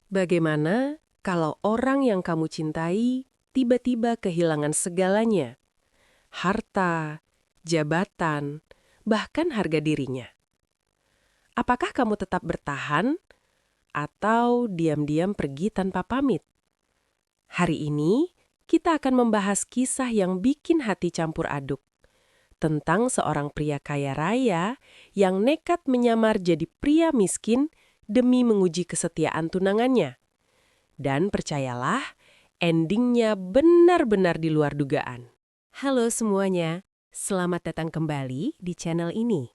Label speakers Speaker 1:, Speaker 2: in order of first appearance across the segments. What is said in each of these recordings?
Speaker 1: Bagaimana kalau orang yang kamu cintai tiba-tiba kehilangan segalanya? Harta, jabatan, bahkan harga dirinya. Apakah kamu tetap bertahan atau diam-diam pergi tanpa pamit? Hari ini, kita akan membahas kisah yang bikin hati campur aduk. Tentang seorang pria kaya raya yang nekat menyamar jadi pria miskin demi menguji kesetiaan tunangannya. Dan percayalah, endingnya benar-benar di luar dugaan. Halo semuanya, selamat datang kembali di channel ini.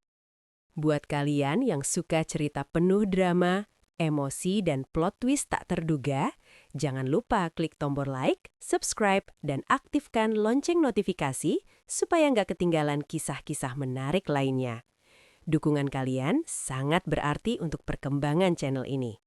Speaker 1: Buat kalian yang suka cerita penuh drama, emosi, dan plot twist tak terduga, jangan lupa klik tombol like, subscribe, dan aktifkan lonceng notifikasi supaya nggak ketinggalan kisah-kisah menarik lainnya. Dukungan kalian sangat berarti untuk perkembangan channel ini.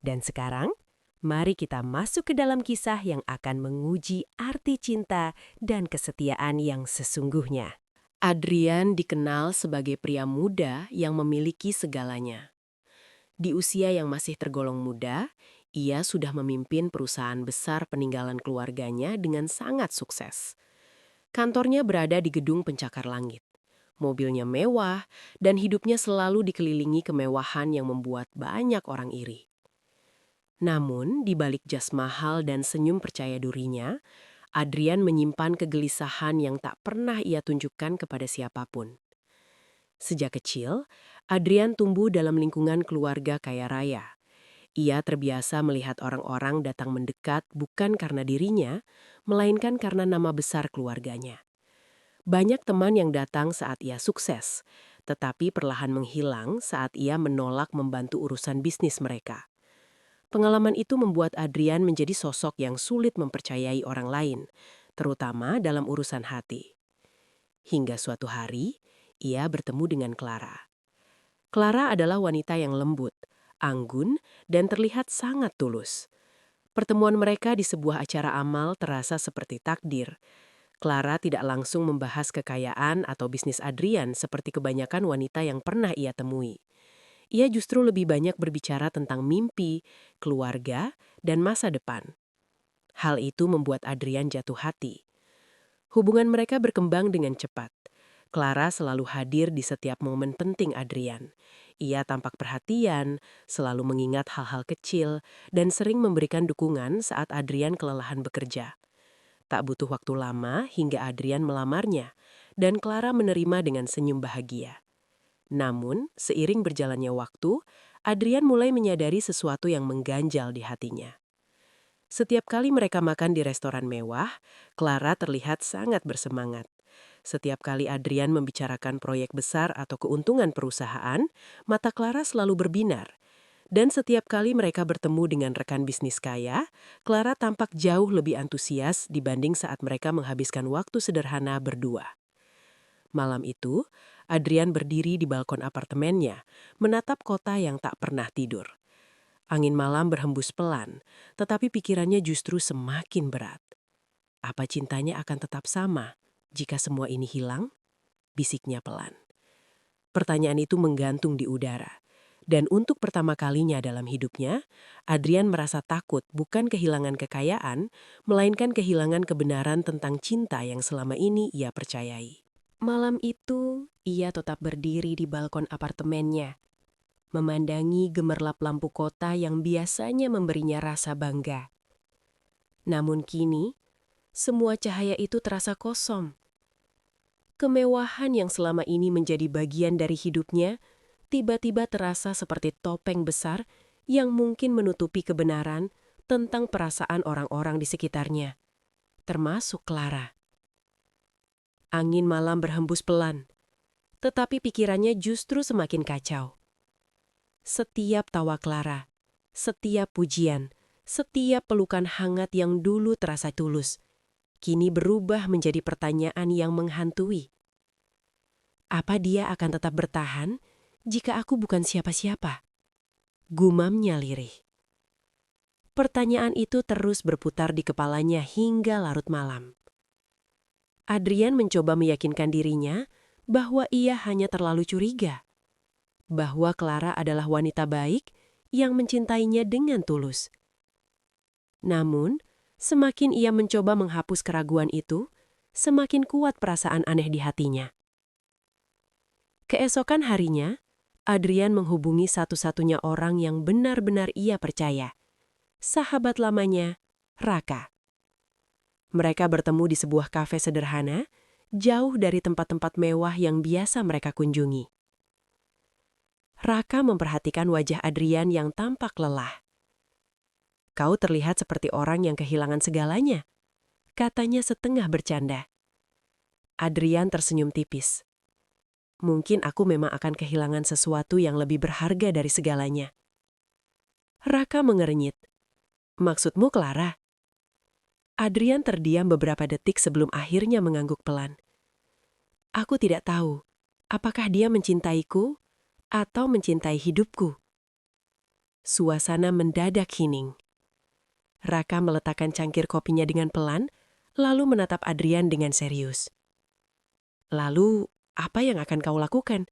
Speaker 1: Dan sekarang, mari kita masuk ke dalam kisah yang akan menguji arti cinta dan kesetiaan yang sesungguhnya. Adrian dikenal sebagai pria muda yang memiliki segalanya. Di usia yang masih tergolong muda, ia sudah memimpin perusahaan besar peninggalan keluarganya dengan sangat sukses. Kantornya berada di gedung pencakar langit. Mobilnya mewah, dan hidupnya selalu dikelilingi kemewahan yang membuat banyak orang iri. Namun, di balik jas mahal dan senyum percaya dirinya, Adrian menyimpan kegelisahan yang tak pernah ia tunjukkan kepada siapapun. Sejak kecil, Adrian tumbuh dalam lingkungan keluarga kaya raya. Ia terbiasa melihat orang-orang datang mendekat bukan karena dirinya, melainkan karena nama besar keluarganya. Banyak teman yang datang saat ia sukses, tetapi perlahan menghilang saat ia menolak membantu urusan bisnis mereka. Pengalaman itu membuat Adrian menjadi sosok yang sulit mempercayai orang lain, terutama dalam urusan hati. Hingga suatu hari, ia bertemu dengan Clara. Clara adalah wanita yang lembut, anggun, dan terlihat sangat tulus. Pertemuan mereka di sebuah acara amal terasa seperti takdir. Clara tidak langsung membahas kekayaan atau bisnis Adrian seperti kebanyakan wanita yang pernah ia temui. Ia justru lebih banyak berbicara tentang mimpi, keluarga, dan masa depan. Hal itu membuat Adrian jatuh hati. Hubungan mereka berkembang dengan cepat. Clara selalu hadir di setiap momen penting Adrian. Ia tampak perhatian, selalu mengingat hal-hal kecil, dan sering memberikan dukungan saat Adrian kelelahan bekerja. Tak butuh waktu lama hingga Adrian melamarnya, dan Clara menerima dengan senyum bahagia. Namun, seiring berjalannya waktu, Adrian mulai menyadari sesuatu yang mengganjal di hatinya. Setiap kali mereka makan di restoran mewah, Clara terlihat sangat bersemangat. Setiap kali Adrian membicarakan proyek besar atau keuntungan perusahaan, mata Clara selalu berbinar. Dan setiap kali mereka bertemu dengan rekan bisnis kaya, Clara tampak jauh lebih antusias dibanding saat mereka menghabiskan waktu sederhana berdua. Malam itu, Adrian berdiri di balkon apartemennya, menatap kota yang tak pernah tidur. Angin malam berhembus pelan, tetapi pikirannya justru semakin berat. Apa cintanya akan tetap sama jika semua ini hilang? Bisiknya pelan. Pertanyaan itu menggantung di udara. Dan untuk pertama kalinya dalam hidupnya, Adrian merasa takut bukan kehilangan kekayaan, melainkan kehilangan kebenaran tentang cinta yang selama ini ia percayai. Malam itu, ia tetap berdiri di balkon apartemennya, memandangi gemerlap lampu kota yang biasanya memberinya rasa bangga. Namun kini, semua cahaya itu terasa kosong. Kemewahan yang selama ini menjadi bagian dari hidupnya, tiba-tiba terasa seperti topeng besar yang mungkin menutupi kebenaran tentang perasaan orang-orang di sekitarnya, termasuk Clara. Angin malam berhembus pelan, tetapi pikirannya justru semakin kacau. Setiap tawa Clara, setiap pujian, setiap pelukan hangat yang dulu terasa tulus, kini berubah menjadi pertanyaan yang menghantui. Apa dia akan tetap bertahan jika aku bukan siapa-siapa? Gumamnya lirih. Pertanyaan itu terus berputar di kepalanya hingga larut malam. Adrian mencoba meyakinkan dirinya bahwa ia hanya terlalu curiga, bahwa Clara adalah wanita baik yang mencintainya dengan tulus. Namun, semakin ia mencoba menghapus keraguan itu, semakin kuat perasaan aneh di hatinya. Keesokan harinya, Adrian menghubungi satu-satunya orang yang benar-benar ia percaya. Sahabat lamanya, Raka. Mereka bertemu di sebuah kafe sederhana, jauh dari tempat-tempat mewah yang biasa mereka kunjungi. Raka memperhatikan wajah Adrian yang tampak lelah. "Kau terlihat seperti orang yang kehilangan segalanya," katanya setengah bercanda. Adrian tersenyum tipis. "Mungkin aku memang akan kehilangan sesuatu yang lebih berharga dari segalanya." Raka mengernyit. "Maksudmu Clara?" Adrian terdiam beberapa detik sebelum akhirnya mengangguk pelan. "Aku tidak tahu, apakah dia mencintaiku atau mencintai hidupku." Suasana mendadak hening. Raka meletakkan cangkir kopinya dengan pelan, lalu menatap Adrian dengan serius. "Lalu, apa yang akan kau lakukan?"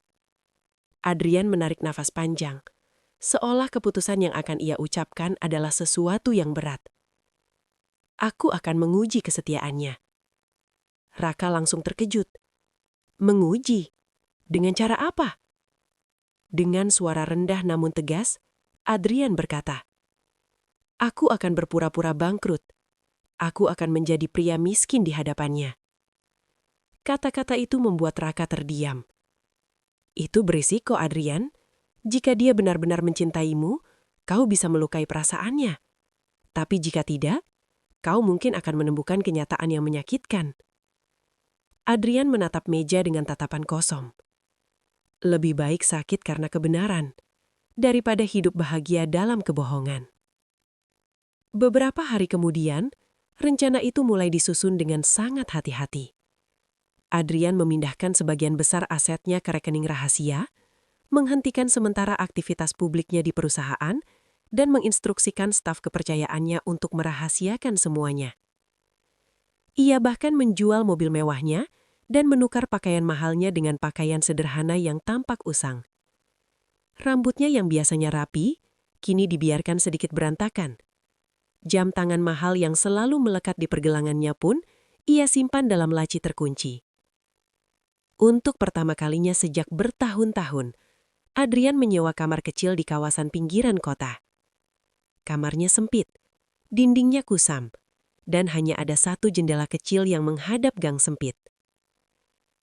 Speaker 1: Adrian menarik nafas panjang, seolah keputusan yang akan ia ucapkan adalah sesuatu yang berat. "Aku akan menguji kesetiaannya." Raka langsung terkejut. "Menguji? Dengan cara apa?" Dengan suara rendah namun tegas, Adrian berkata, "Aku akan berpura-pura bangkrut. Aku akan menjadi pria miskin di hadapannya." Kata-kata itu membuat Raka terdiam. "Itu berisiko, Adrian. Jika dia benar-benar mencintaimu, kau bisa melukai perasaannya. Tapi jika tidak, kau mungkin akan menemukan kenyataan yang menyakitkan." Adrian menatap meja dengan tatapan kosong. Lebih baik sakit karena kebenaran, daripada hidup bahagia dalam kebohongan. Beberapa hari kemudian, rencana itu mulai disusun dengan sangat hati-hati. Adrian memindahkan sebagian besar asetnya ke rekening rahasia, menghentikan sementara aktivitas publiknya di perusahaan, dan menginstruksikan staf kepercayaannya untuk merahasiakan semuanya. Ia bahkan menjual mobil mewahnya dan menukar pakaian mahalnya dengan pakaian sederhana yang tampak usang. Rambutnya yang biasanya rapi, kini dibiarkan sedikit berantakan. Jam tangan mahal yang selalu melekat di pergelangannya pun, ia simpan dalam laci terkunci. Untuk pertama kalinya sejak bertahun-tahun, Adrian menyewa kamar kecil di kawasan pinggiran kota. Kamarnya sempit, dindingnya kusam, dan hanya ada satu jendela kecil yang menghadap gang sempit.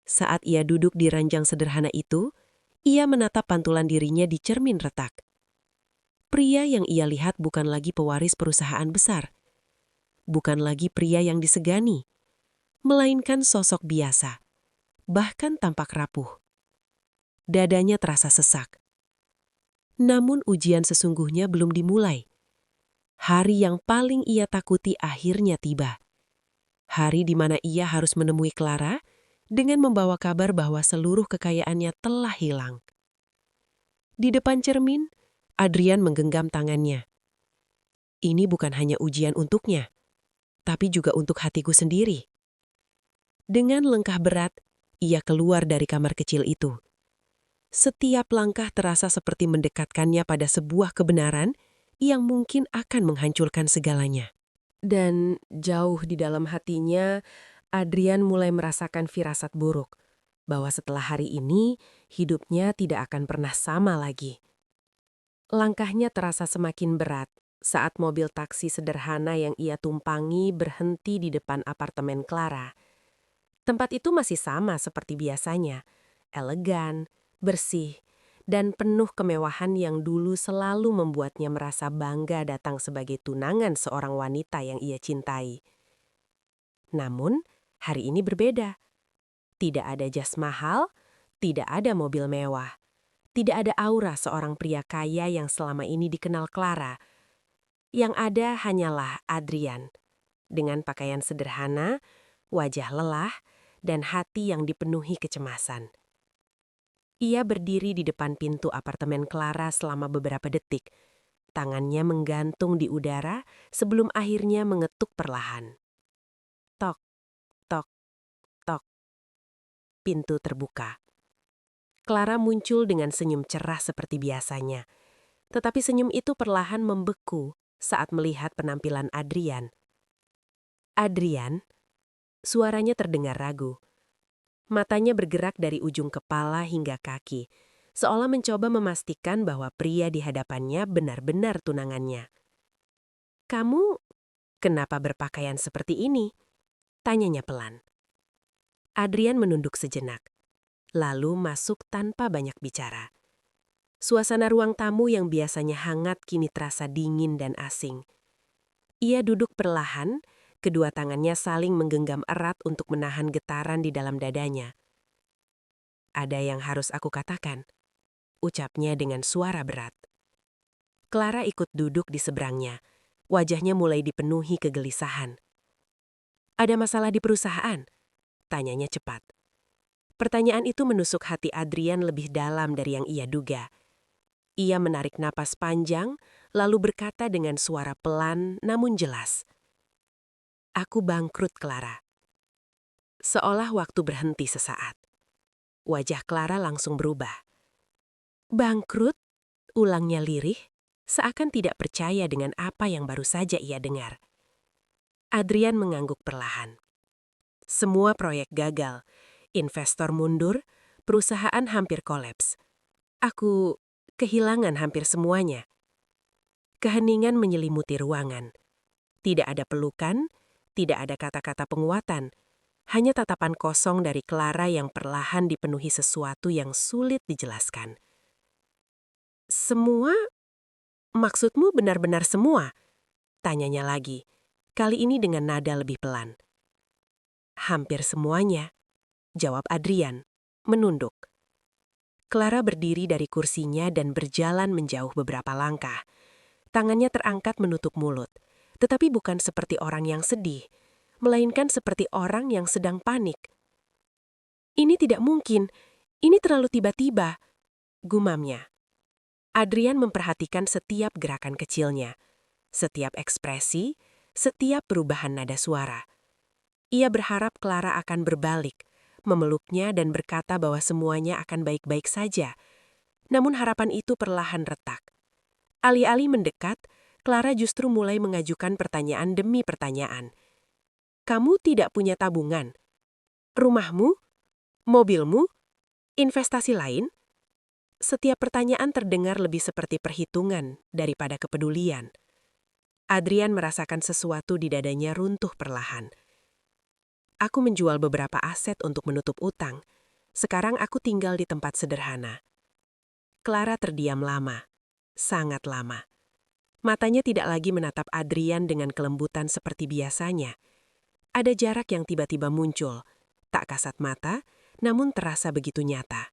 Speaker 1: Saat ia duduk di ranjang sederhana itu, ia menatap pantulan dirinya di cermin retak. Pria yang ia lihat bukan lagi pewaris perusahaan besar, bukan lagi pria yang disegani, melainkan sosok biasa, bahkan tampak rapuh. Dadanya terasa sesak. Namun ujian sesungguhnya belum dimulai. Hari yang paling ia takuti akhirnya tiba. Hari di mana ia harus menemui Clara dengan membawa kabar bahwa seluruh kekayaannya telah hilang. Di depan cermin, Adrian menggenggam tangannya. Ini bukan hanya ujian untuknya, tapi juga untuk hatiku sendiri. Dengan langkah berat, ia keluar dari kamar kecil itu. Setiap langkah terasa seperti mendekatkannya pada sebuah kebenaran yang mungkin akan menghancurkan segalanya. Dan jauh di dalam hatinya, Adrian mulai merasakan firasat buruk, bahwa setelah hari ini, hidupnya tidak akan pernah sama lagi. Langkahnya terasa semakin berat saat mobil taksi sederhana yang ia tumpangi berhenti di depan apartemen Clara. Tempat itu masih sama seperti biasanya, elegan, bersih, dan penuh kemewahan yang dulu selalu membuatnya merasa bangga datang sebagai tunangan seorang wanita yang ia cintai. Namun, hari ini berbeda. Tidak ada jas mahal, tidak ada mobil mewah. Tidak ada aura seorang pria kaya yang selama ini dikenal Clara. Yang ada hanyalah Adrian, dengan pakaian sederhana, wajah lelah, dan hati yang dipenuhi kecemasan. Ia berdiri di depan pintu apartemen Clara selama beberapa detik. Tangannya menggantung di udara sebelum akhirnya mengetuk perlahan. Tok, tok, tok. Pintu terbuka. Clara muncul dengan senyum cerah seperti biasanya. Tetapi senyum itu perlahan membeku saat melihat penampilan Adrian. Adrian, suaranya terdengar ragu. Matanya bergerak dari ujung kepala hingga kaki, seolah mencoba memastikan bahwa pria di hadapannya benar-benar tunangannya. "Kamu kenapa berpakaian seperti ini?" tanyanya pelan. Adrian menunduk sejenak, lalu masuk tanpa banyak bicara. Suasana ruang tamu yang biasanya hangat kini terasa dingin dan asing. Ia duduk perlahan, kedua tangannya saling menggenggam erat untuk menahan getaran di dalam dadanya. "Ada yang harus aku katakan," ucapnya dengan suara berat. Clara ikut duduk di seberangnya. Wajahnya mulai dipenuhi kegelisahan. "Ada masalah di perusahaan?" tanyanya cepat. Pertanyaan itu menusuk hati Adrian lebih dalam dari yang ia duga. Ia menarik napas panjang, lalu berkata dengan suara pelan namun jelas, "Aku bangkrut, Clara." Seolah waktu berhenti sesaat. Wajah Clara langsung berubah. "Bangkrut?" ulangnya lirih, seakan tidak percaya dengan apa yang baru saja ia dengar. Adrian mengangguk perlahan. Semua proyek gagal, investor mundur, perusahaan hampir kolaps. Aku kehilangan hampir semuanya. Keheningan menyelimuti ruangan. Tidak ada pelukan, tidak ada kata-kata penguatan. Hanya tatapan kosong dari Clara yang perlahan dipenuhi sesuatu yang sulit dijelaskan. "Semua? Maksudmu benar-benar semua?" tanyanya lagi, kali ini dengan nada lebih pelan. "Hampir semuanya," jawab Adrian, menunduk. Clara berdiri dari kursinya dan berjalan menjauh beberapa langkah. Tangannya terangkat menutup mulut, tetapi bukan seperti orang yang sedih, melainkan seperti orang yang sedang panik. "Ini tidak mungkin, ini terlalu tiba-tiba," gumamnya. Adrian memperhatikan setiap gerakan kecilnya, setiap ekspresi, setiap perubahan nada suara. Ia berharap Clara akan berbalik, memeluknya dan berkata bahwa semuanya akan baik-baik saja. Namun harapan itu perlahan retak. Alih-alih mendekat, Clara justru mulai mengajukan pertanyaan demi pertanyaan. "Kamu tidak punya tabungan? Rumahmu? Mobilmu? Investasi lain?" Setiap pertanyaan terdengar lebih seperti perhitungan daripada kepedulian. Adrian merasakan sesuatu di dadanya runtuh perlahan. "Aku menjual beberapa aset untuk menutup utang. Sekarang aku tinggal di tempat sederhana." Clara terdiam lama, sangat lama. Matanya tidak lagi menatap Adrian dengan kelembutan seperti biasanya. Ada jarak yang tiba-tiba muncul, tak kasat mata, namun terasa begitu nyata.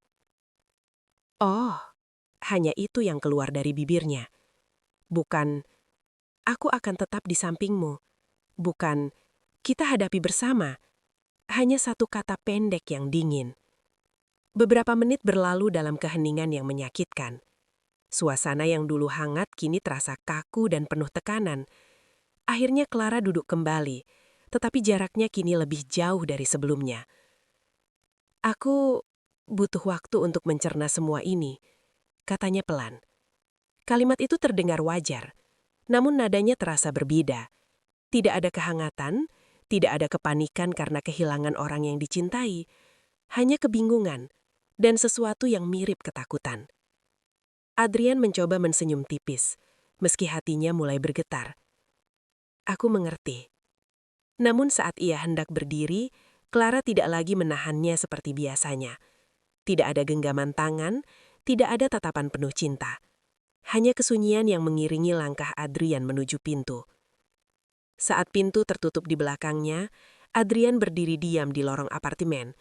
Speaker 1: "Oh," hanya itu yang keluar dari bibirnya. Bukan, "Aku akan tetap di sampingmu." Bukan, "Kita hadapi bersama." Hanya satu kata pendek yang dingin. Beberapa menit berlalu dalam keheningan yang menyakitkan. Suasana yang dulu hangat kini terasa kaku dan penuh tekanan. Akhirnya Clara duduk kembali, tetapi jaraknya kini lebih jauh dari sebelumnya. "Aku butuh waktu untuk mencerna semua ini," katanya pelan. Kalimat itu terdengar wajar, namun nadanya terasa berbeda. Tidak ada kehangatan, tidak ada kepanikan karena kehilangan orang yang dicintai, hanya kebingungan dan sesuatu yang mirip ketakutan. Adrian mencoba mensenyum tipis, meski hatinya mulai bergetar. "Aku mengerti." Namun saat ia hendak berdiri, Clara tidak lagi menahannya seperti biasanya. Tidak ada genggaman tangan, tidak ada tatapan penuh cinta. Hanya kesunyian yang mengiringi langkah Adrian menuju pintu. Saat pintu tertutup di belakangnya, Adrian berdiri diam di lorong apartemen.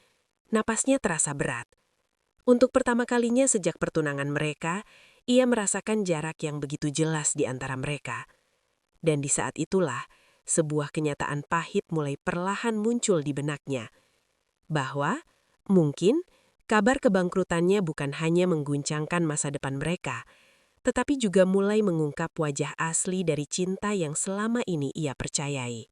Speaker 1: Napasnya terasa berat. Untuk pertama kalinya sejak pertunangan mereka, ia merasakan jarak yang begitu jelas di antara mereka. Dan di saat itulah, sebuah kenyataan pahit mulai perlahan muncul di benaknya. Bahwa, mungkin, kabar kebangkrutannya bukan hanya mengguncangkan masa depan mereka, tetapi juga mulai mengungkap wajah asli dari cinta yang selama ini ia percayai.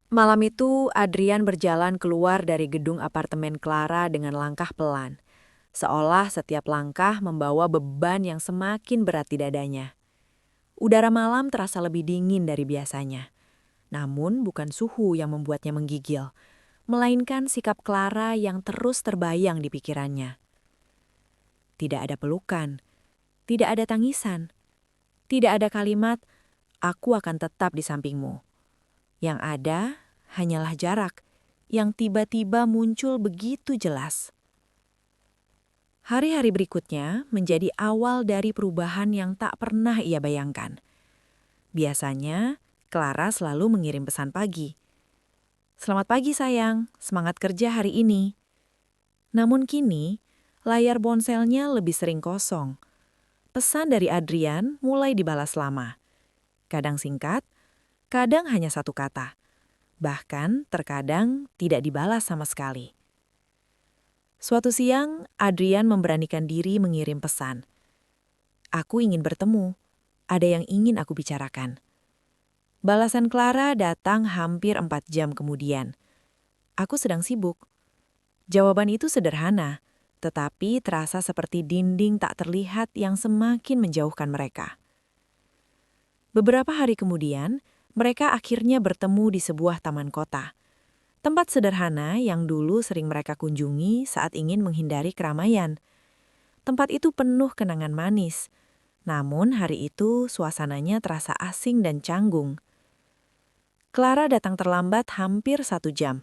Speaker 2: Malam itu, Adrian berjalan keluar dari gedung apartemen Clara dengan langkah pelan, seolah setiap langkah membawa beban yang semakin berat di dadanya. Udara malam terasa lebih dingin dari biasanya. Namun bukan suhu yang membuatnya menggigil, melainkan sikap Clara yang terus terbayang di pikirannya. Tidak ada pelukan, tidak ada tangisan, tidak ada kalimat, "Aku akan tetap di sampingmu." Yang ada hanyalah jarak yang tiba-tiba muncul begitu jelas. Hari-hari berikutnya menjadi awal dari perubahan yang tak pernah ia bayangkan. Biasanya, Clara selalu mengirim pesan pagi. "Selamat pagi sayang, semangat kerja hari ini." Namun kini, layar ponselnya lebih sering kosong. Pesan dari Adrian mulai dibalas lama. Kadang singkat, kadang hanya satu kata. Bahkan terkadang tidak dibalas sama sekali. Suatu siang, Adrian memberanikan diri mengirim pesan. "Aku ingin bertemu. Ada yang ingin aku bicarakan." Balasan Clara datang hampir 4 jam kemudian. "Aku sedang sibuk." Jawaban itu sederhana, tetapi terasa seperti dinding tak terlihat yang semakin menjauhkan mereka. Beberapa hari kemudian, mereka akhirnya bertemu di sebuah taman kota. Tempat sederhana yang dulu sering mereka kunjungi saat ingin menghindari keramaian. Tempat itu penuh kenangan manis. Namun hari itu suasananya terasa asing dan canggung. Clara datang terlambat hampir 1 jam.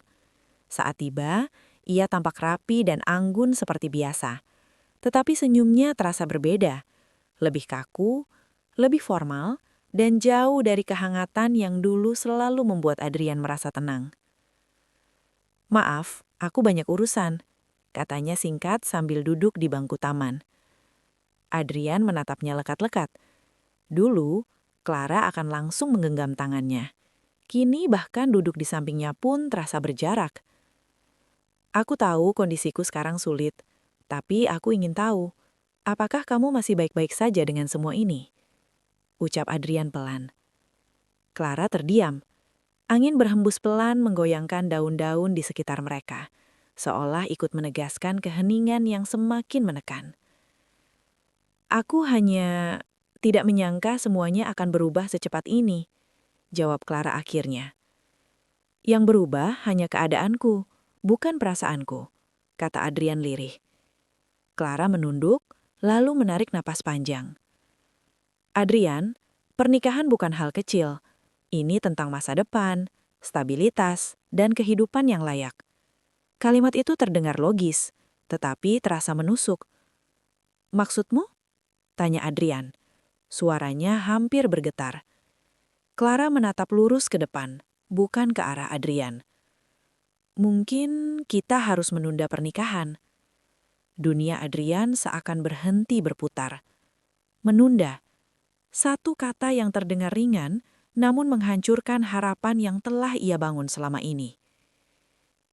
Speaker 2: Saat tiba, ia tampak rapi dan anggun seperti biasa. Tetapi senyumnya terasa berbeda. Lebih kaku, lebih formal, dan jauh dari kehangatan yang dulu selalu membuat Adrian merasa tenang. "Maaf, aku banyak urusan," katanya singkat sambil duduk di bangku taman. Adrian menatapnya lekat-lekat. Dulu, Clara akan langsung menggenggam tangannya. Kini bahkan duduk di sampingnya pun terasa berjarak. "Aku tahu kondisiku sekarang sulit, tapi aku ingin tahu, apakah kamu masih baik-baik saja dengan semua ini?" ucap Adrian pelan. Clara terdiam. Angin berhembus pelan menggoyangkan daun-daun di sekitar mereka, seolah ikut menegaskan keheningan yang semakin menekan. "Aku hanya tidak menyangka semuanya akan berubah secepat ini," jawab Clara akhirnya. "Yang berubah hanya keadaanku, bukan perasaanku," kata Adrian lirih. Clara menunduk, lalu menarik napas panjang. "Adrian, pernikahan bukan hal kecil. Ini tentang masa depan, stabilitas, dan kehidupan yang layak." Kalimat itu terdengar logis, tetapi terasa menusuk. "Maksudmu?" tanya Adrian. Suaranya hampir bergetar. Clara menatap lurus ke depan, bukan ke arah Adrian. "Mungkin kita harus menunda pernikahan." Dunia Adrian seakan berhenti berputar. Menunda. Satu kata yang terdengar ringan, namun menghancurkan harapan yang telah ia bangun selama ini.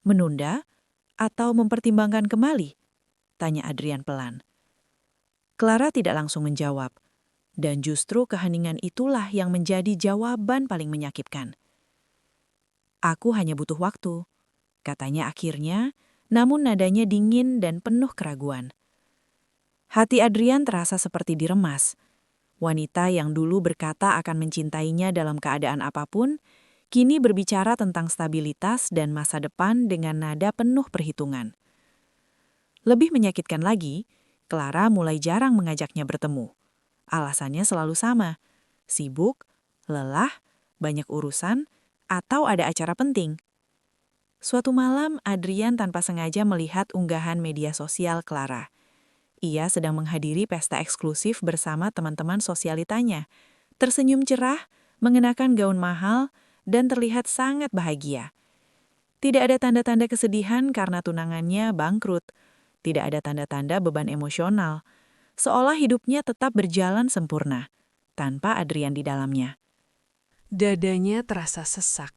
Speaker 2: "Menunda? Atau mempertimbangkan kembali?" tanya Adrian pelan. Clara tidak langsung menjawab, dan justru keheningan itulah yang menjadi jawaban paling menyakitkan. "Aku hanya butuh waktu," katanya akhirnya, namun nadanya dingin dan penuh keraguan. Hati Adrian terasa seperti diremas. Wanita yang dulu berkata akan mencintainya dalam keadaan apapun, kini berbicara tentang stabilitas dan masa depan dengan nada penuh perhitungan. Lebih menyakitkan lagi, Clara mulai jarang mengajaknya bertemu. Alasannya selalu sama: sibuk, lelah, banyak urusan, atau ada acara penting. Suatu malam, Adrian tanpa sengaja melihat unggahan media sosial Clara. Ia sedang menghadiri pesta eksklusif bersama teman-teman sosialitanya. Tersenyum cerah, mengenakan gaun mahal, dan terlihat sangat bahagia. Tidak ada tanda-tanda kesedihan karena tunangannya bangkrut. Tidak ada tanda-tanda beban emosional. Seolah hidupnya tetap berjalan sempurna, tanpa Adrian di dalamnya.
Speaker 1: Dadanya terasa sesak.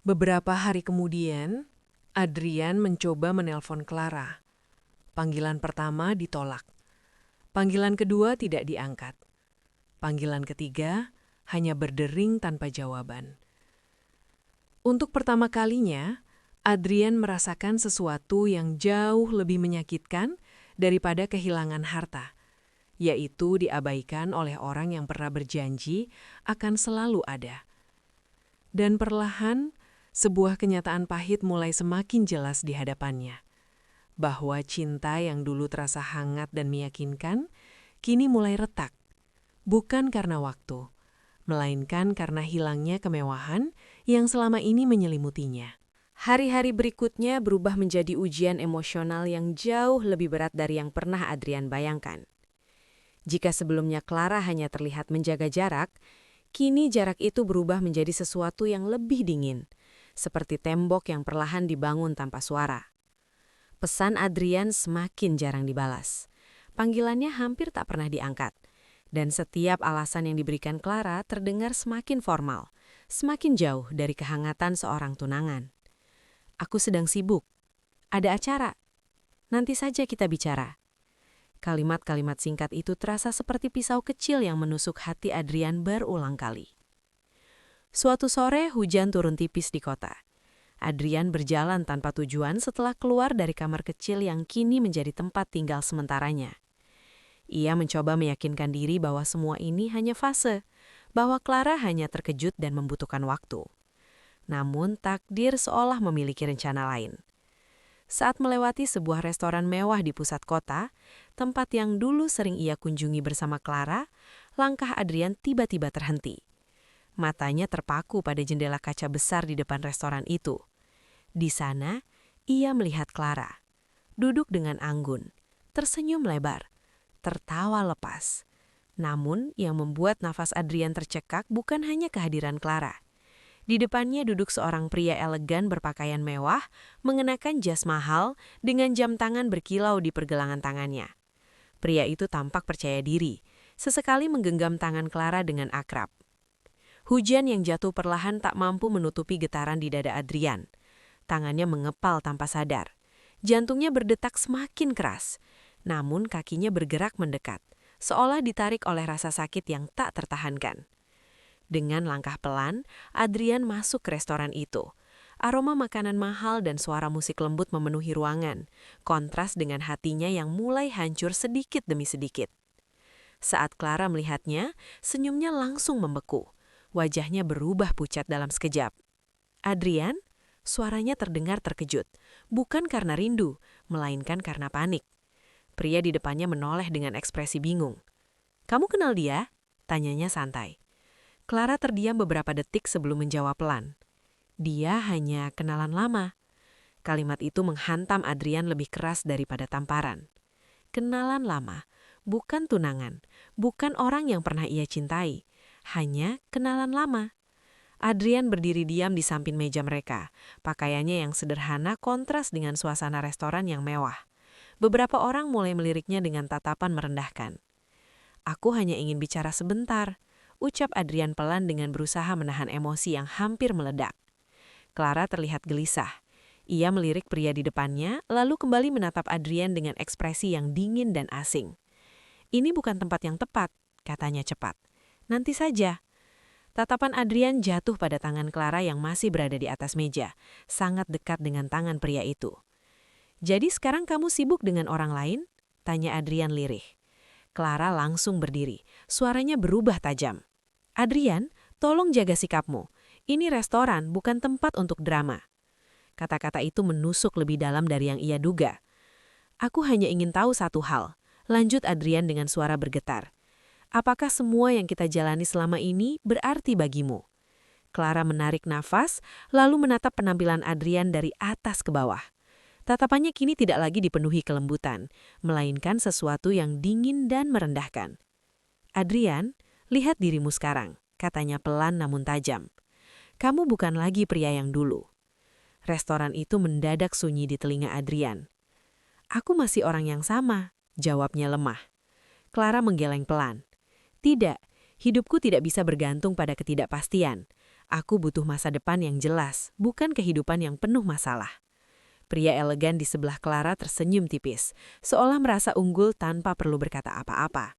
Speaker 1: Beberapa hari kemudian, Adrian mencoba menelpon Clara. Panggilan pertama ditolak. Panggilan kedua tidak diangkat. Panggilan ketiga hanya berdering tanpa jawaban. Untuk pertama kalinya, Adrian merasakan sesuatu yang jauh lebih menyakitkan daripada kehilangan harta, yaitu diabaikan oleh orang yang pernah berjanji akan selalu ada. Dan perlahan, sebuah kenyataan pahit mulai semakin jelas di hadapannya. Bahwa cinta yang dulu terasa hangat dan meyakinkan, kini mulai retak. Bukan karena waktu, melainkan karena hilangnya kemewahan yang selama ini menyelimutinya. Hari-hari berikutnya berubah menjadi ujian emosional yang jauh lebih berat dari yang pernah Adrian bayangkan. Jika sebelumnya Clara hanya terlihat menjaga jarak, kini jarak itu berubah menjadi sesuatu yang lebih dingin, seperti tembok yang perlahan dibangun tanpa suara. Pesan Adrian semakin jarang dibalas. Panggilannya hampir tak pernah diangkat. Dan setiap alasan yang diberikan Clara terdengar semakin formal, semakin jauh dari kehangatan seorang tunangan. Aku sedang sibuk. Ada acara. Nanti saja kita bicara. Kalimat-kalimat singkat itu terasa seperti pisau kecil yang menusuk hati Adrian berulang kali. Suatu sore hujan turun tipis di kota. Adrian berjalan tanpa tujuan setelah keluar dari kamar kecil yang kini menjadi tempat tinggal sementaranya. Ia mencoba meyakinkan diri bahwa semua ini hanya fase, bahwa Clara hanya terkejut dan membutuhkan waktu. Namun takdir seolah memiliki rencana lain. Saat melewati sebuah restoran mewah di pusat kota, tempat yang dulu sering ia kunjungi bersama Clara, langkah Adrian tiba-tiba terhenti. Matanya terpaku pada jendela kaca besar di depan restoran itu. Di sana, ia melihat Clara. Duduk dengan anggun, tersenyum lebar, tertawa lepas. Namun, yang membuat nafas Adrian tercekak bukan hanya kehadiran Clara. Di depannya duduk seorang pria elegan berpakaian mewah, mengenakan jas mahal dengan jam tangan berkilau di pergelangan tangannya. Pria itu tampak percaya diri, sesekali menggenggam tangan Clara dengan akrab. Hujan yang jatuh perlahan tak mampu menutupi getaran di dada Adrian. Tangannya mengepal tanpa sadar. Jantungnya berdetak semakin keras, namun kakinya bergerak mendekat, seolah ditarik oleh rasa sakit yang tak tertahankan. Dengan langkah pelan, Adrian masuk ke restoran itu. Aroma makanan mahal dan suara musik lembut memenuhi ruangan, kontras dengan hatinya yang mulai hancur sedikit demi sedikit. Saat Clara melihatnya, senyumnya langsung membeku. Wajahnya berubah pucat dalam sekejap. "Adrian?" Suaranya terdengar terkejut, bukan karena rindu, melainkan karena panik. Pria di depannya menoleh dengan ekspresi bingung. "Kamu kenal dia?" tanyanya santai. Clara terdiam beberapa detik sebelum menjawab pelan. "Dia hanya kenalan lama." Kalimat itu menghantam Adrian lebih keras daripada tamparan. Kenalan lama, bukan tunangan, bukan orang yang pernah ia cintai, hanya kenalan lama. Adrian berdiri diam di samping meja mereka. Pakaiannya yang sederhana kontras dengan suasana restoran yang mewah. Beberapa orang mulai meliriknya dengan tatapan merendahkan. "Aku hanya ingin bicara sebentar," ucap Adrian pelan dengan berusaha menahan emosi yang hampir meledak. Clara terlihat gelisah. Ia melirik pria di depannya, lalu kembali menatap Adrian dengan ekspresi yang dingin dan asing. "Ini bukan tempat yang tepat," katanya cepat. "Nanti saja." Tatapan Adrian jatuh pada tangan Clara yang masih berada di atas meja, sangat dekat dengan tangan pria itu. "Jadi sekarang kamu sibuk dengan orang lain?" tanya Adrian lirih. Clara langsung berdiri, suaranya berubah tajam. "Adrian, tolong jaga sikapmu. Ini restoran, bukan tempat untuk drama." Kata-kata itu menusuk lebih dalam dari yang ia duga. "Aku hanya ingin tahu satu hal," lanjut Adrian dengan suara bergetar. "Apakah semua yang kita jalani selama ini berarti bagimu?" Clara menarik nafas, lalu menatap penampilan Adrian dari atas ke bawah. Tatapannya kini tidak lagi dipenuhi kelembutan, melainkan sesuatu yang dingin dan merendahkan. "Adrian, lihat dirimu sekarang," katanya pelan namun tajam. "Kamu bukan lagi pria yang dulu." Restoran itu mendadak sunyi di telinga Adrian. "Aku masih orang yang sama," jawabnya lemah. Clara menggeleng pelan. "Tidak, hidupku tidak bisa bergantung pada ketidakpastian. Aku butuh masa depan yang jelas, bukan kehidupan yang penuh masalah." Pria elegan di sebelah Clara tersenyum tipis, seolah merasa unggul tanpa perlu berkata apa-apa.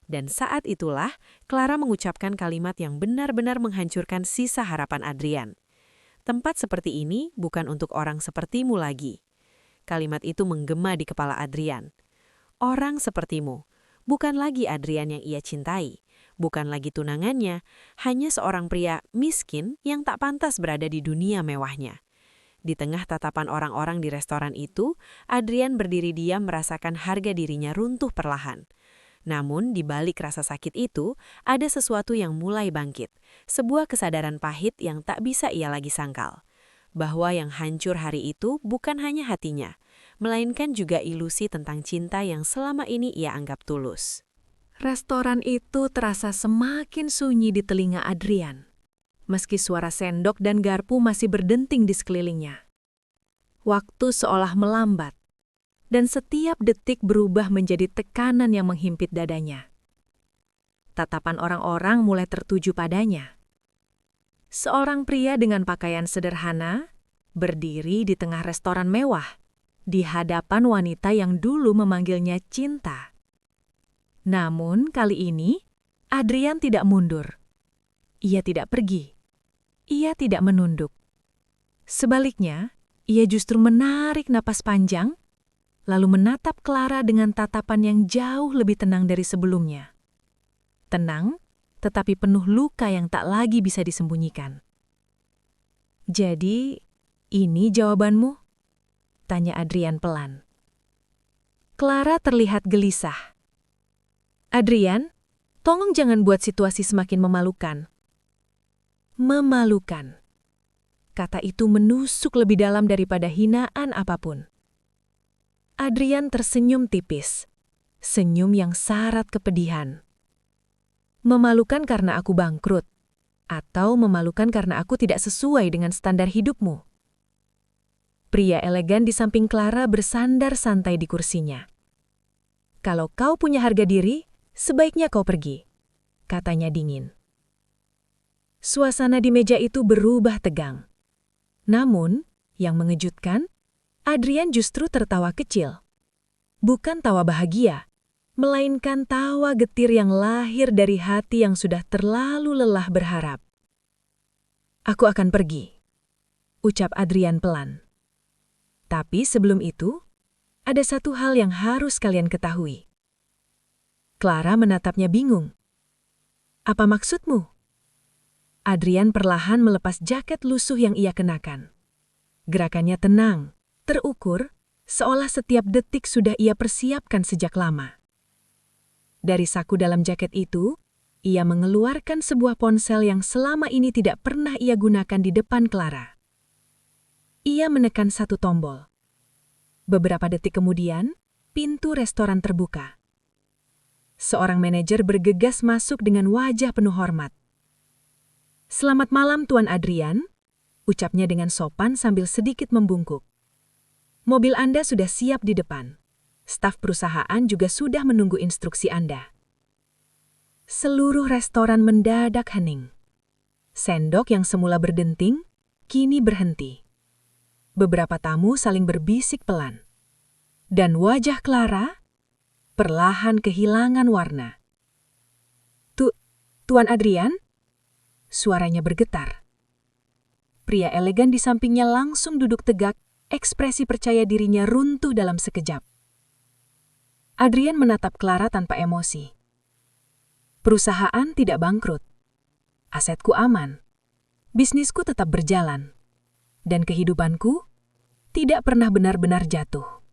Speaker 1: Dan saat itulah, Clara mengucapkan kalimat yang benar-benar menghancurkan sisa harapan Adrian. "Tempat seperti ini bukan untuk orang sepertimu lagi." Kalimat itu menggema di kepala Adrian. "Orang sepertimu.
Speaker 2: bukan lagi Adrian yang ia cintai, bukan lagi tunangannya, hanya seorang pria miskin yang tak pantas berada di dunia mewahnya. Di tengah tatapan orang-orang di restoran itu, Adrian berdiri diam merasakan harga dirinya runtuh perlahan. Namun, di balik rasa sakit itu, ada sesuatu yang mulai bangkit. Sebuah kesadaran pahit yang tak bisa ia lagi sangkal. Bahwa yang hancur hari itu bukan hanya hatinya, melainkan juga ilusi tentang cinta yang selama ini ia anggap tulus.
Speaker 3: Restoran itu terasa semakin sunyi di telinga Adrian, meski suara sendok dan garpu masih berdenting di sekelilingnya. Waktu seolah melambat, dan setiap detik berubah menjadi tekanan yang menghimpit dadanya. Tatapan orang-orang mulai tertuju padanya. Seorang pria dengan pakaian sederhana berdiri di tengah restoran mewah, di hadapan wanita yang dulu memanggilnya cinta. Namun kali ini, Adrian tidak mundur. Ia tidak pergi. Ia tidak menunduk. Sebaliknya, ia justru menarik napas panjang, lalu menatap Clara dengan tatapan yang jauh lebih tenang dari sebelumnya. Tenang, tetapi penuh luka yang tak lagi bisa disembunyikan. "Jadi, ini jawabanmu?" tanya Adrian pelan. Clara terlihat gelisah. "Adrian, tolong jangan buat situasi semakin memalukan." Memalukan. Kata itu menusuk lebih dalam daripada hinaan apapun. Adrian tersenyum tipis, senyum yang syarat kepedihan. "Memalukan karena aku bangkrut, atau memalukan karena aku tidak sesuai dengan standar hidupmu?" Pria elegan di samping Clara bersandar santai di kursinya. "Kalau kau punya harga diri, sebaiknya kau pergi," katanya dingin. Suasana di meja itu berubah tegang. Namun, yang mengejutkan, Adrian justru tertawa kecil. Bukan tawa bahagia, melainkan tawa getir yang lahir dari hati yang sudah terlalu lelah berharap. "Aku akan pergi," ucap Adrian pelan. "Tapi sebelum itu, ada satu hal yang harus kalian ketahui." Clara menatapnya bingung. "Apa maksudmu?" Adrian perlahan melepas jaket lusuh yang ia kenakan. Gerakannya tenang, terukur, seolah setiap detik sudah ia persiapkan sejak lama. Dari saku dalam jaket itu, ia mengeluarkan sebuah ponsel yang selama ini tidak pernah ia gunakan di depan Clara. Ia menekan satu tombol. Beberapa detik kemudian, pintu restoran terbuka. Seorang manajer bergegas masuk dengan wajah penuh hormat. "Selamat malam, Tuan Adrian," ucapnya dengan sopan sambil sedikit membungkuk. "Mobil Anda sudah siap di depan. Staf perusahaan juga sudah menunggu instruksi Anda." Seluruh restoran mendadak hening. Sendok yang semula berdenting, kini berhenti. Beberapa tamu saling berbisik pelan. Dan wajah Clara perlahan kehilangan warna. Tuan Adrian?" Suaranya bergetar. Pria elegan di sampingnya langsung duduk tegak, ekspresi percaya dirinya runtuh dalam sekejap. Adrian menatap Clara tanpa emosi. "Perusahaan tidak bangkrut. Asetku aman. Bisnisku tetap berjalan. Dan kehidupanku tidak pernah benar-benar jatuh."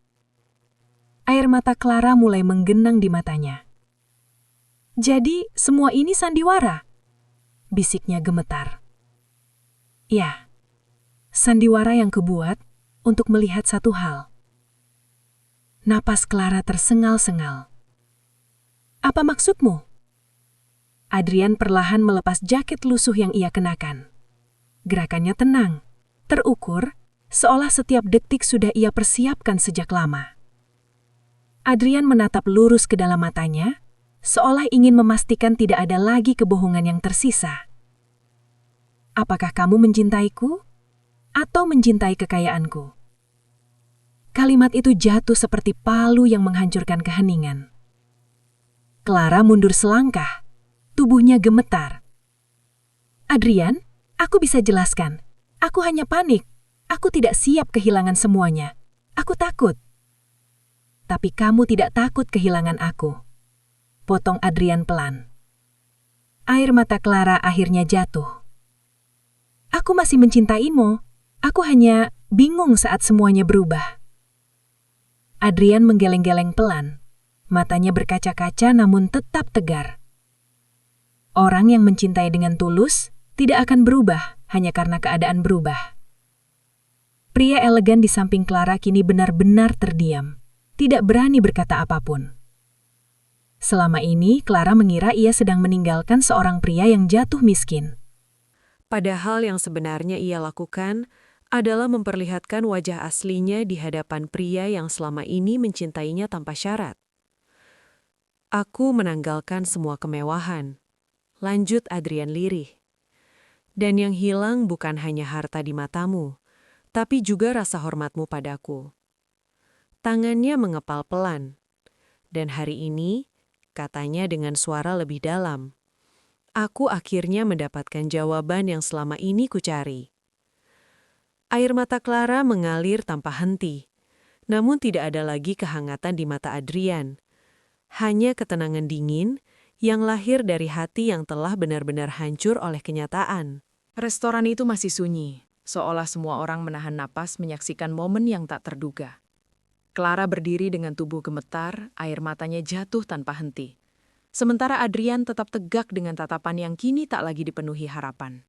Speaker 3: Air mata Clara mulai menggenang di matanya. "Jadi semua ini sandiwara?" bisiknya gemetar. "Ya, sandiwara yang kubuat untuk melihat satu hal." Napas Clara tersengal-sengal. "Apa maksudmu?" Adrian perlahan melepas jaket lusuh yang ia kenakan. Gerakannya tenang, terukur, seolah setiap detik sudah ia persiapkan sejak lama. Adrian menatap lurus ke dalam matanya, seolah ingin memastikan tidak ada lagi kebohongan yang tersisa. "Apakah kamu mencintaiku? Atau mencintai kekayaanku?" Kalimat itu jatuh seperti palu yang menghancurkan keheningan. Clara mundur selangkah, tubuhnya gemetar. "Adrian, aku bisa jelaskan. Aku hanya panik. Aku tidak siap kehilangan semuanya. Aku takut." "Tapi kamu tidak takut kehilangan aku." potong Adrian pelan. Air mata Clara akhirnya jatuh. Aku masih mencintaimu. Aku hanya bingung saat semuanya berubah. Adrian menggeleng-geleng pelan. Matanya berkaca-kaca namun tetap tegar. Orang yang mencintai dengan tulus tidak akan berubah hanya karena keadaan berubah. Pria elegan di samping Clara kini benar-benar terdiam, tidak berani berkata apapun. Selama ini, Clara mengira ia sedang meninggalkan seorang pria yang jatuh miskin.
Speaker 1: Padahal yang sebenarnya ia lakukan adalah memperlihatkan wajah aslinya di hadapan pria yang selama ini mencintainya tanpa syarat. Aku menanggalkan semua kemewahan. Lanjut Adrian lirih. Dan yang hilang bukan hanya harta di matamu, tapi juga rasa hormatmu padaku. Tangannya mengepal pelan. Dan hari ini, katanya dengan suara lebih dalam, aku akhirnya mendapatkan jawaban yang selama ini kucari. Air mata Clara mengalir tanpa henti, namun tidak ada lagi kehangatan di mata Adrian. Hanya ketenangan dingin yang lahir dari hati yang telah benar-benar hancur oleh kenyataan.
Speaker 4: Restoran itu masih sunyi, seolah semua orang menahan napas menyaksikan momen yang tak terduga. Clara berdiri dengan tubuh gemetar, air matanya jatuh tanpa henti. Sementara Adrian tetap tegak dengan tatapan yang kini tak lagi dipenuhi harapan.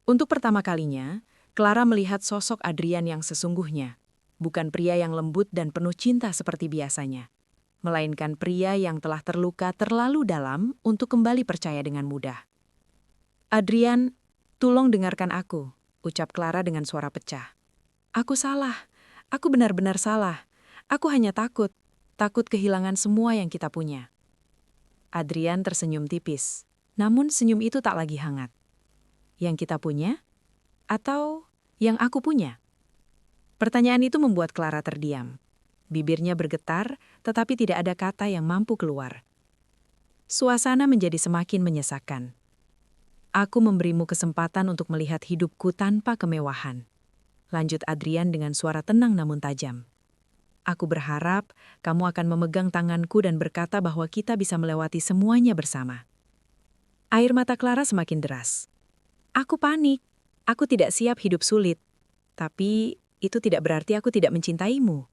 Speaker 4: Untuk pertama kalinya, Clara melihat sosok Adrian yang sesungguhnya, bukan pria yang lembut dan penuh cinta seperti biasanya, melainkan pria yang telah terluka terlalu dalam untuk kembali percaya dengan mudah. "Adrian, tolong dengarkan aku," ucap Clara dengan suara pecah. "Aku salah, aku benar-benar salah. Aku hanya takut kehilangan semua yang kita punya." Adrian tersenyum tipis, namun senyum itu tak lagi hangat. "Yang kita punya? Atau yang aku punya?" Pertanyaan itu membuat Clara terdiam. Bibirnya bergetar, tetapi tidak ada kata yang mampu keluar. Suasana menjadi semakin menyesakan. "Aku memberimu kesempatan untuk melihat hidupku tanpa kemewahan," lanjut Adrian dengan suara tenang namun tajam. "Aku berharap kamu akan memegang tanganku dan berkata bahwa kita bisa melewati semuanya bersama." Air mata Clara semakin deras. "Aku panik. Aku tidak siap hidup sulit. Tapi itu tidak berarti aku tidak mencintaimu."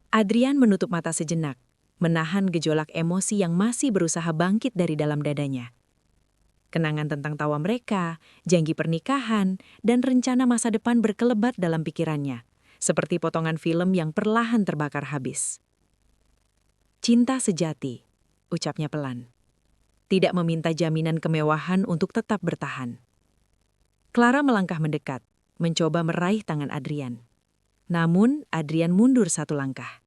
Speaker 4: Adrian menutup mata sejenak, menahan gejolak emosi yang masih berusaha bangkit dari dalam dadanya. Kenangan tentang tawa mereka, janji pernikahan, dan rencana masa depan berkelebat dalam pikirannya, seperti potongan film yang perlahan terbakar habis. "Cinta sejati," ucapnya pelan. "Tidak meminta jaminan kemewahan untuk tetap bertahan." Clara melangkah mendekat, mencoba meraih tangan Adrian. Namun, Adrian mundur satu langkah.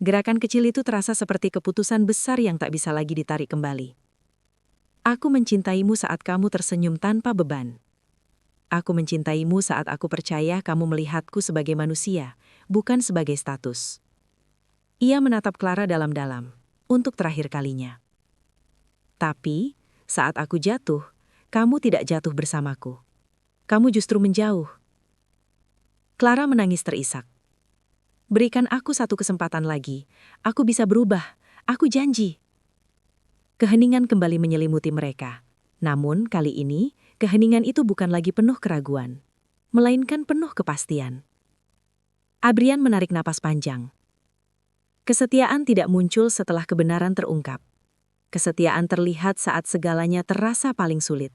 Speaker 4: Gerakan kecil itu terasa seperti keputusan besar yang tak bisa lagi ditarik kembali. "Aku mencintaimu saat kamu tersenyum tanpa beban. Aku mencintaimu saat aku percaya kamu melihatku sebagai manusia, bukan sebagai status." Ia menatap Clara dalam-dalam, untuk terakhir kalinya. "Tapi, saat aku jatuh, kamu tidak jatuh bersamaku. Kamu justru menjauh." Clara menangis terisak. "Berikan aku satu kesempatan lagi. Aku bisa berubah. Aku janji." Keheningan kembali menyelimuti mereka. Namun, kali ini, keheningan itu bukan lagi penuh keraguan, melainkan penuh kepastian. Adrian menarik napas panjang. Kesetiaan tidak muncul setelah kebenaran terungkap. Kesetiaan terlihat saat segalanya terasa paling sulit.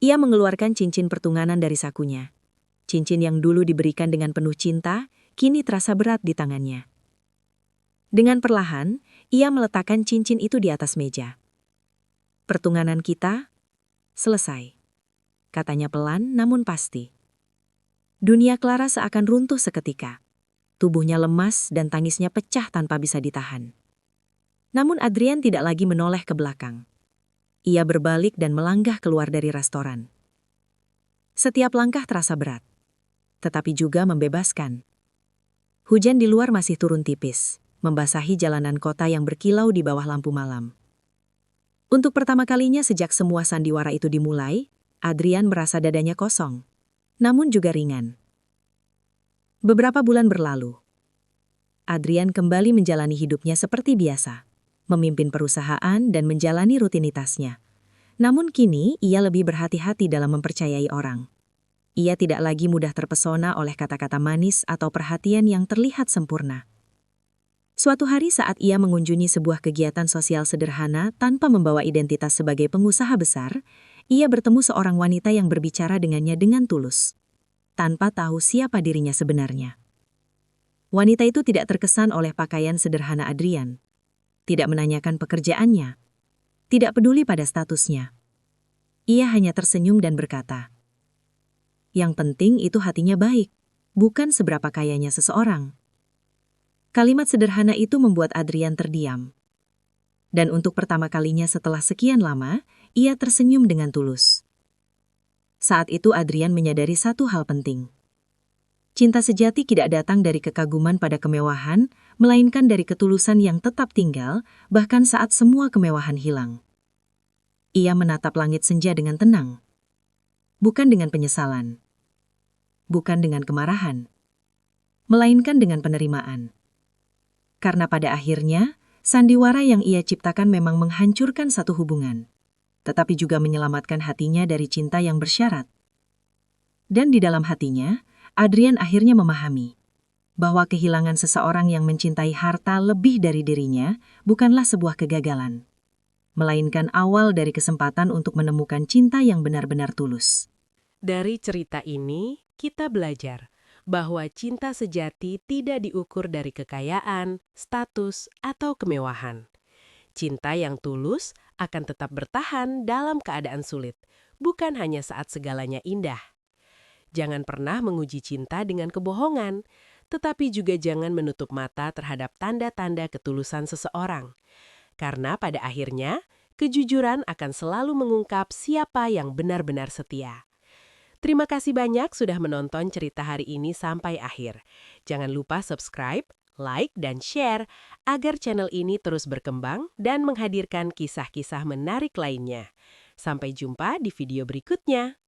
Speaker 4: Ia mengeluarkan cincin pertunangan dari sakunya. Cincin yang dulu diberikan dengan penuh cinta, kini terasa berat di tangannya. Dengan perlahan, ia meletakkan cincin itu di atas meja. "Pertunangan kita selesai," katanya pelan namun pasti. Dunia Clara seakan runtuh seketika. Tubuhnya lemas dan tangisnya pecah tanpa bisa ditahan. Namun Adrian tidak lagi menoleh ke belakang. Ia berbalik dan melangkah keluar dari restoran. Setiap langkah terasa berat, tetapi juga membebaskan. Hujan di luar masih turun tipis, membasahi jalanan kota yang berkilau di bawah lampu malam. Untuk pertama kalinya sejak semua sandiwara itu dimulai, Adrian merasa dadanya kosong, namun juga ringan. Beberapa bulan berlalu. Adrian kembali menjalani hidupnya seperti biasa.
Speaker 2: memimpin perusahaan, dan menjalani rutinitasnya. Namun kini, ia lebih berhati-hati dalam mempercayai orang. Ia tidak lagi mudah terpesona oleh kata-kata manis atau perhatian yang terlihat sempurna. Suatu hari saat ia mengunjungi sebuah kegiatan sosial sederhana tanpa membawa identitas sebagai pengusaha besar, ia bertemu seorang wanita yang berbicara dengannya dengan tulus, tanpa tahu siapa dirinya sebenarnya. Wanita itu tidak terkesan oleh pakaian sederhana Adrian, tidak menanyakan pekerjaannya, tidak peduli pada statusnya. Ia hanya tersenyum dan berkata, "Yang penting itu hatinya baik, bukan seberapa kayanya seseorang." Kalimat sederhana itu membuat Adrian terdiam. Dan untuk pertama kalinya setelah sekian lama, ia tersenyum dengan tulus. Saat itu Adrian menyadari satu hal penting. Cinta sejati tidak datang dari kekaguman pada kemewahan, melainkan dari ketulusan yang tetap tinggal, bahkan saat semua kemewahan hilang. Ia menatap langit senja dengan tenang. Bukan dengan penyesalan. Bukan dengan kemarahan. Melainkan dengan penerimaan. Karena pada akhirnya, sandiwara yang ia ciptakan memang menghancurkan satu hubungan, tetapi juga menyelamatkan hatinya dari cinta yang bersyarat. Dan di dalam hatinya, Adrian akhirnya memahami bahwa kehilangan seseorang yang mencintai harta lebih dari dirinya bukanlah sebuah kegagalan, melainkan awal dari kesempatan untuk menemukan cinta yang benar-benar tulus.
Speaker 1: Dari cerita ini, kita belajar bahwa cinta sejati tidak diukur dari kekayaan, status, atau kemewahan. Cinta yang tulus akan tetap bertahan dalam keadaan sulit, bukan hanya saat segalanya indah. Jangan pernah menguji cinta dengan kebohongan, tetapi juga jangan menutup mata terhadap tanda-tanda ketulusan seseorang. Karena pada akhirnya, kejujuran akan selalu mengungkap siapa yang benar-benar setia. Terima kasih banyak sudah menonton cerita hari ini sampai akhir. Jangan lupa subscribe, like, dan share agar channel ini terus berkembang dan menghadirkan kisah-kisah menarik lainnya. Sampai jumpa di video berikutnya.